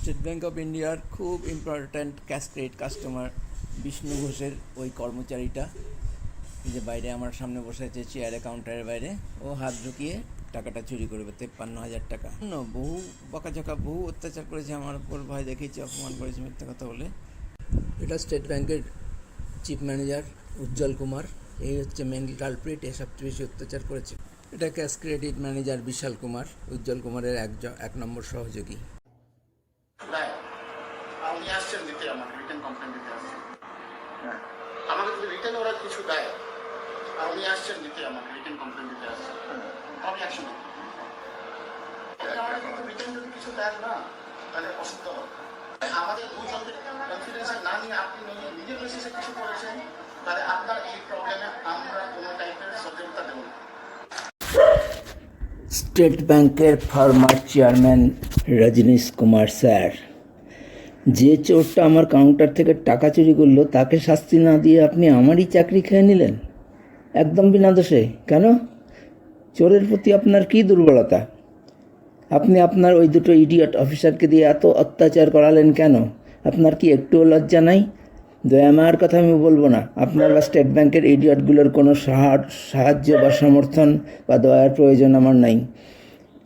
State bank of ইন্ডিয়ার খুব important cash credit customer Bishnu ঘোষের ওই কর্মচারীটা যে বাইরে আমার সামনে বসে আছে চেয়ারে কাউন্টারের বাইরে, ও হাত ঢুকিয়ে টাকাটা চুরি করবে 53,000 টাকা। বহু বকাঝকা, বহু অত্যাচার করেছে আমার উপর, ভয় দেখিয়েছে, অপমান করেছে মিথ্যা কথা বলে। এটা স্টেট ব্যাঙ্কের চিফ ম্যানেজার উজ্জ্বল কুমার, এই হচ্ছে মেন কালপ্রিট, এ সবচেয়ে বেশি অত্যাচার করেছে। এটা ক্যাশ ক্রেডিট ম্যানেজার বিশাল কুমার, উজ্জ্বল কুমারের এক নম্বর সহযোগী। উনি আসছেন দিতে, আমাকে রিটার্ন কমপ্লেন দিতে আসছেন। আমাকে যদি রিটার্ন ওরা কিছু দেয় আর উনি আসছেন দিতে, আমাকে রিটার্ন কমপ্লেন দিতে আসছেন, আমি অ্যাকশন নেব। আমাকে কিন্তু রিটার্ন যদি কিছু দেন না, তাহলে অসুবিধা হবে। আমাদের দুজনকে কনফিডেন্সে না নিয়ে আপনি নিজের বেসিসে কিছু করেছেন, তাহলে আপনার এই প্রবলেমে আমরা কোনো টাইপের সহযোগিতা দেব না। স্টেট ব্যাংকের former chairman Rajneesh Kumar sir, যে চোরটা আমার কাউন্টার থেকে টাকা চুরি করলো তাকে শাস্তি না দিয়ে আপনি আমারই চাকরি খেয়ে নিলেন একদম বিনা দোষে। কেন? চোরের প্রতি আপনার কী দুর্বলতা? আপনি আপনার ওই দুটো ইডিয়ট অফিসারকে দিয়ে এত অত্যাচার করালেন কেন? আপনার কি একটুও লজ্জা নাই? দয়ামায়ার কথা আমি বলবো না, আপনার বা স্টেট ব্যাংকের ইডিয়টগুলোর কোনো সাহায্য বা সমর্থন বা দয়ার প্রয়োজন আমার নাই।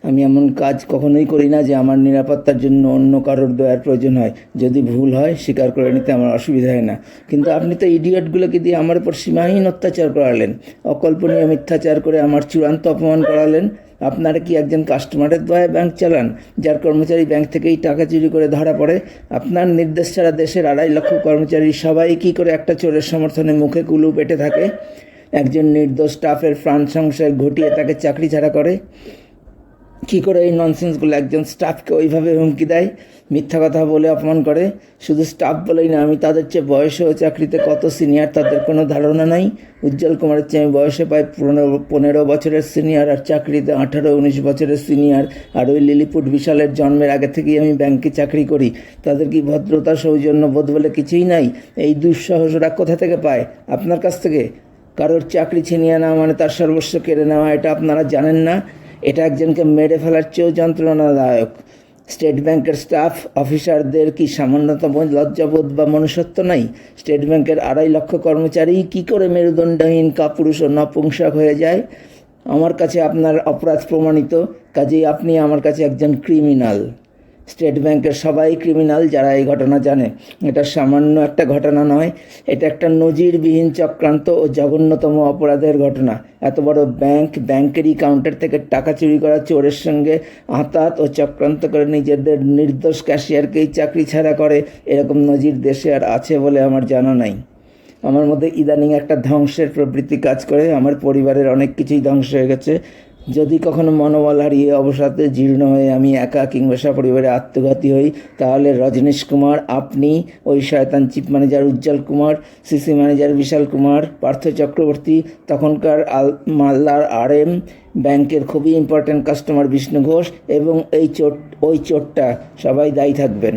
আমি এমন কাজ কখনোই করি না যে আমার নিরাপত্তার জন্য অন্য কারোর দয়ার প্রয়োজন হয়। যদি ভুল হয় স্বীকার করে নিতে আমার অসুবিধা হয় না, কিন্তু আপনি তো ইডিয়টগুলোকে দিয়ে আমার উপর সীমাহীন অত্যাচার করালেন, অকল্পনীয় মিথ্যাচার করে আমার চূড়ান্ত অপমান করালেন। আপনারা কি একজন কাস্টমারের দয়ায় ব্যাংক চালান, যার কর্মচারী ব্যাংক থেকেই টাকা চুরি করে ধরা পড়ে? আপনার নির্দেশ ছাড়া দেশের 2.5 লক্ষ কর্মচারী সবাই কি করে একটা চোরের সমর্থনে মুখে কুলু পেটে থাকে? একজন নির্দোষ স্টাফের প্রাণ সংশয় ঘটিয়ে তাকে চাকরি ছাড়া করে? কী করে এই ননসেন্সগুলো একজন স্টাফকে ওইভাবে হুমকি দেয়, মিথ্যা কথা বলে অপমান করে? শুধু স্টাফ বলেই না, আমি তাদের চেয়ে বয়সেও চাকরিতে কত সিনিয়র তাদের কোনো ধারণা নাই। উজ্জ্বল কুমারের চেয়ে আমি বয়সে প্রায় 15 বছরের সিনিয়র, আর চাকরিতে 18-19 বছরের সিনিয়র। আর ওই লিলিপুট বিশালের জন্মের আগে থেকেই আমি ব্যাংকে চাকরি করি। তাদের কি ভদ্রতা, সৌজন্য বোধ বলে কিছুই নাই? এই দুঃসাহসরা কোথা থেকে পায়? আপনার কাছ থেকে। কারোর চাকরি ছিনিয়ে নেওয়া মানে তার সর্বস্ব কেড়ে নেওয়া, এটা আপনারা জানেন না? এটা একজনকে মেরে ফেলার চেয়েও যন্ত্রণাদায়ক। স্টেট ব্যাংকের স্টাফ অফিসারদের কি সামান্যতম লজ্জাবোধ বা মনুষ্যত্ব নাই? স্টেট ব্যাংকের 2.5 লক্ষ কর্মচারী কি করে মেরুদণ্ডহীন, কাপুরুষ ও নপুংসক হয়ে যায়? আমার কাছে আপনার অপরাধ প্রমাণিত, কাজেই আপনি আমার কাছে একজন ক্রিমিনাল। স্টেট ব্যাংকের সবাই ক্রিমিনাল যারা এই ঘটনা জানে। এটা সামান্য একটা ঘটনা নয়, এটা একটা নজিরবিহীন চক্রান্ত ও জঘন্যতম অপরাধের ঘটনা। এত বড় ব্যাংক, ব্যাংকেরই কাউন্টার থেকে টাকা চুরি করা চোরের সঙ্গে আঁতাত ও চক্রান্ত করে নিজেদের নির্দোষ ক্যাশিয়ারকেই চাকরি ছাড়া করে, এরকম নজির দেশে আর আছে বলে আমার জানা নাই। আমার মধ্যে ইদানিং একটা ধ্বংসের প্রবৃত্তি কাজ করে। আমার পরিবারের অনেক কিছুই ধ্বংস হয়ে গেছে। যদি কখনো মনোবল হারিয়ে অবসাদে জীর্ণ হয়ে আমি একা কিংবা পরিবারে আত্মঘাতী হই, তাহলে রজনীশ কুমার, আপনি, ওই শয়তান চিফ ম্যানেজার উজ্জ্বল কুমার, সিসি ম্যানেজার বিশাল কুমার, পার্থ চক্রবর্তী, তখনকার মালদার RM ব্যাংকের খুবই ইম্পর্ট্যান্ট কাস্টমার বিষ্ণু ঘোষ এবং ওই চোরটা সবাই দায়ী থাকবেন।